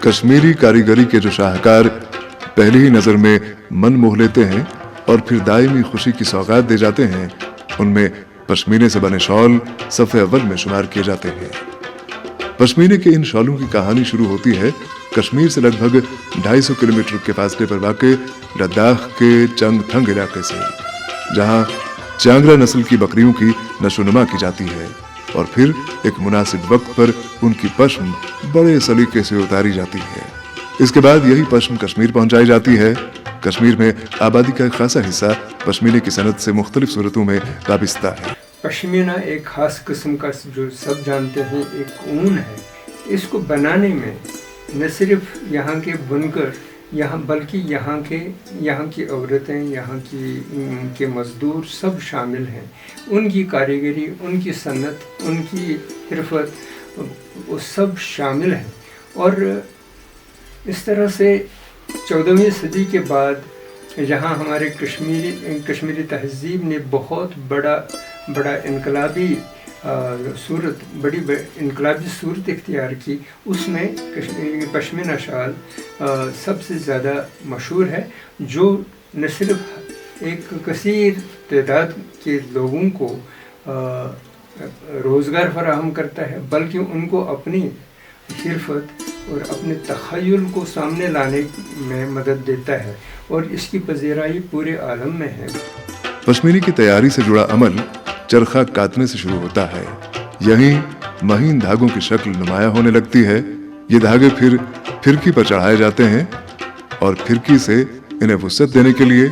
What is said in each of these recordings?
कश्मीरी कारीगरी के जो शाहकार पहली ही नजर में मन मोह लेते हैं और फिर दायमी खुशी की सौगात दे जाते हैं, उनमें पश्मीने से बने शॉल सफ़े अव्वल में शुमार किए जाते हैं। पश्मीने के इन शॉलों की कहानी शुरू होती है कश्मीर से लगभग 250 किलोमीटर के फासले पर वाक़े लद्दाख के चंगथंग इलाके से, जहां चांगरा नस्ल की बकरियों की नशोनुमा की जाती है और फिर एक मुनासिब वक्त पर उनकी पश्म बड़े सलीके से उतारी जाती है। इसके बाद यही पश्म कश्मीर पहुंचाई जाती है। कश्मीर में आबादी का एक खासा हिस्सा पश्मीने की सनत से मुख्तलिफ सूरतों में वाबस्ता है। पश्मीना एक खास किस्म का, जो सब जानते हैं, एक ऊन है। इसको बनाने में न सिर्फ यहाँ के बुनकर बल्कि यहाँ की औरतें, यहाँ के मज़दूर सब शामिल हैं। उनकी कारीगरी, उनकी सन्नत, उनकी हिरफत, वो सब शामिल हैं। और इस तरह से 14वीं सदी के बाद जहाँ हमारे कश्मीरी तहज़ीब ने बहुत बड़ा इनकलाबी इनकलाबी सूरत इख्तियार की, उसमें पश्मीना शाल सबसे ज़्यादा मशहूर है, जो न सिर्फ एक कसीर तादाद के लोगों को रोज़गार फराहम करता है, बल्कि उनको अपनी हिरफत और अपने तख़य्युल को सामने लाने में मदद देता है, और इसकी पज़ीराई पूरे आलम में है। पश्मीने की तैयारी से जुड़ा अमल चरखा काटने से शुरू होता है। यहीं महीन धागों की शक्ल नुमाया होने लगती है। ये धागे फिर फिरकी पर चढ़ाए जाते हैं और फिरकी से इन्हें वुसअत देने के लिए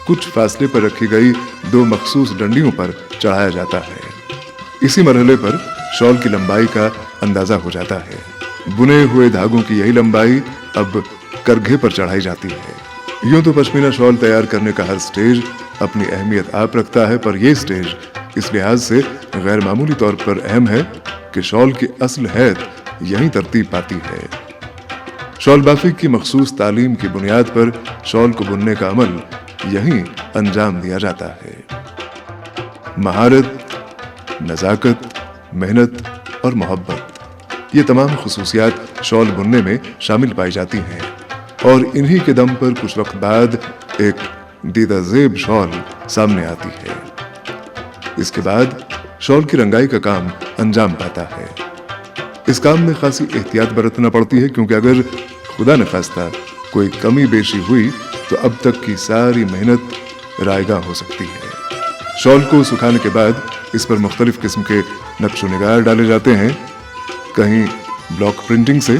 कुछ फासले पर रखी गई 2 मखसूस डंडियों पर चढ़ाया जाता है। इसी मरहले पर शॉल की लंबाई का अंदाजा हो जाता है। बुने हुए धागों की यही लंबाई अब करघे पर चढ़ाई जाती है। यूं तो पश्मीना शॉल तैयार करने का हर स्टेज अपनी अहमियत आप रखता है, पर यह स्टेज इस लिहाज से गैर मामूली तौर पर अहम है कि शॉल की असल हैत यहीं तरतीब पाती है। शॉल बाफी की मखसूस तालीम की बुनियाद पर शॉल को बुनने का अमल यहीं अंजाम दिया जाता है। महारत, नज़ाकत, मेहनत और मोहब्बत, ये तमाम खुसूसियात शॉल बुनने में शामिल पाई जाती हैं, और इन्हीं के दम पर कुछ वक्त बाद एक दीदा ज़ेब शॉल सामने आती है। इसके बाद शॉल की रंगाई का काम अंजाम पाता है। इस काम में खासी एहतियात बरतना पड़ती है, क्योंकि अगर खुदा न खास्ता कोई कमी बेशी हुई तो अब तक की सारी मेहनत रायगा हो सकती है। शॉल को सुखाने के बाद इस पर मुख्तलिफ किस्म के नक्श व निगार डाले जाते हैं, कहीं ब्लॉक प्रिंटिंग से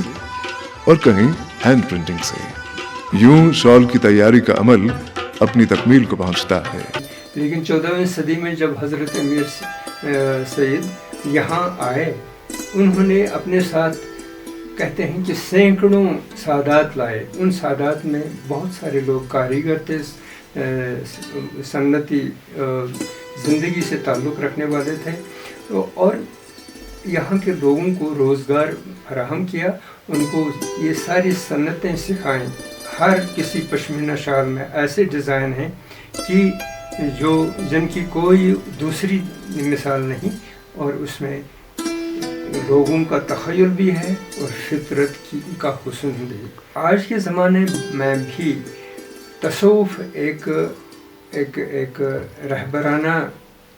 और कहीं हैंड प्रिंटिंग से। यूं शॉल की तैयारी का अमल अपनी तकमील को पहुंचता है। लेकिन 14वीं सदी में जब हज़रत अमीर सईद यहाँ आए, उन्होंने अपने साथ, कहते हैं कि सैकड़ों सादात लाए। उन सादात में बहुत सारे लोग कारीगर थे, सन्नती ज़िंदगी से ताल्लुक़ रखने वाले थे, और यहाँ के लोगों को रोज़गार फराहम किया, उनको ये सारी सन्नतें सिखाएं। हर किसी पश्मीना शाल में ऐसे डिज़ाइन हैं कि जिनकी कोई दूसरी मिसाल नहीं, और उसमें लोगों का तख़य्युल भी है और फितरत का हुस्न भी। आज के ज़माने में भी तसव्वुफ़ एक रहबराना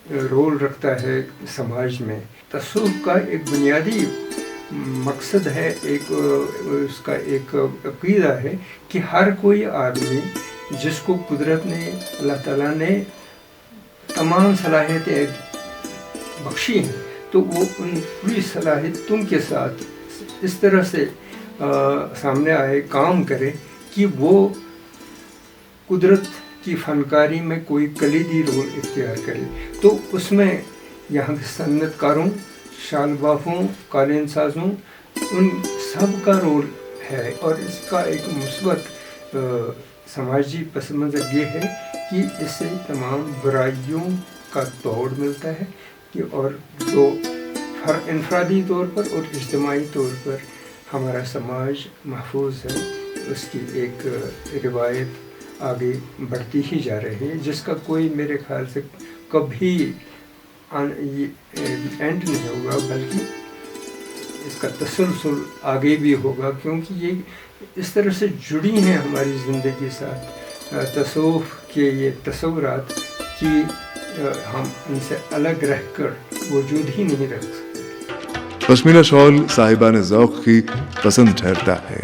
रोल रखता है समाज में। तसव्वुफ़ का एक बुनियादी मकसद है, उसका एक अक़ीदा है कि हर कोई आदमी जिसको कुदरत ने, अल्लाह ताला ने तमाम सलाहियतें बख्शी हैं, तो वो उन पूरी सलाहियतों के साथ इस तरह से सामने आए, काम करे कि वो कुदरत की फ़नकारी में कोई कलीदी रोल इख्तियार करे। तो उसमें यहाँ के सन्नतकारों, शाल बाफों, कालीन साजों, उन सब का रोल है। और इसका एक मुस्बत समाजी पस मंज़र ये है कि इससे तमाम बुराइयों का तोड़ मिलता है कि, और जो इनफरादी तौर पर और इज्तिमाई तौर पर हमारा समाज महफूज है, उसकी एक रिवायत आगे बढ़ती ही जा रही है, जिसका कोई मेरे ख्याल से कभी एंड नहीं होगा, बल्कि इसका तसलसल आगे भी होगा, क्योंकि ये इस तरह से जुड़ी हैं हमारी ज़िंदगी के साथ तसव्वुफ़ के ये तसव्वुरात कि हम इनसे अलग रहकर वजूद ही नहीं रख सकते। पश्मीना शॉल साहिबान ज़ौक़ की पसंद ठहरता है।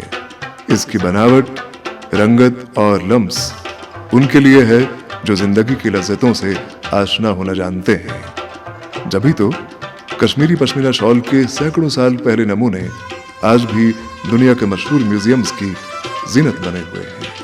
इसकी बनावट, रंगत और लम्स उनके लिए है जो जिंदगी की लज़्ज़तों से आशना होना जानते हैं। जभी तो कश्मीरी पश्मीना शॉल के सैकड़ों साल पहले नमूने आज भी दुनिया के मशहूर म्यूजियम्स की जीनत बने हुए हैं।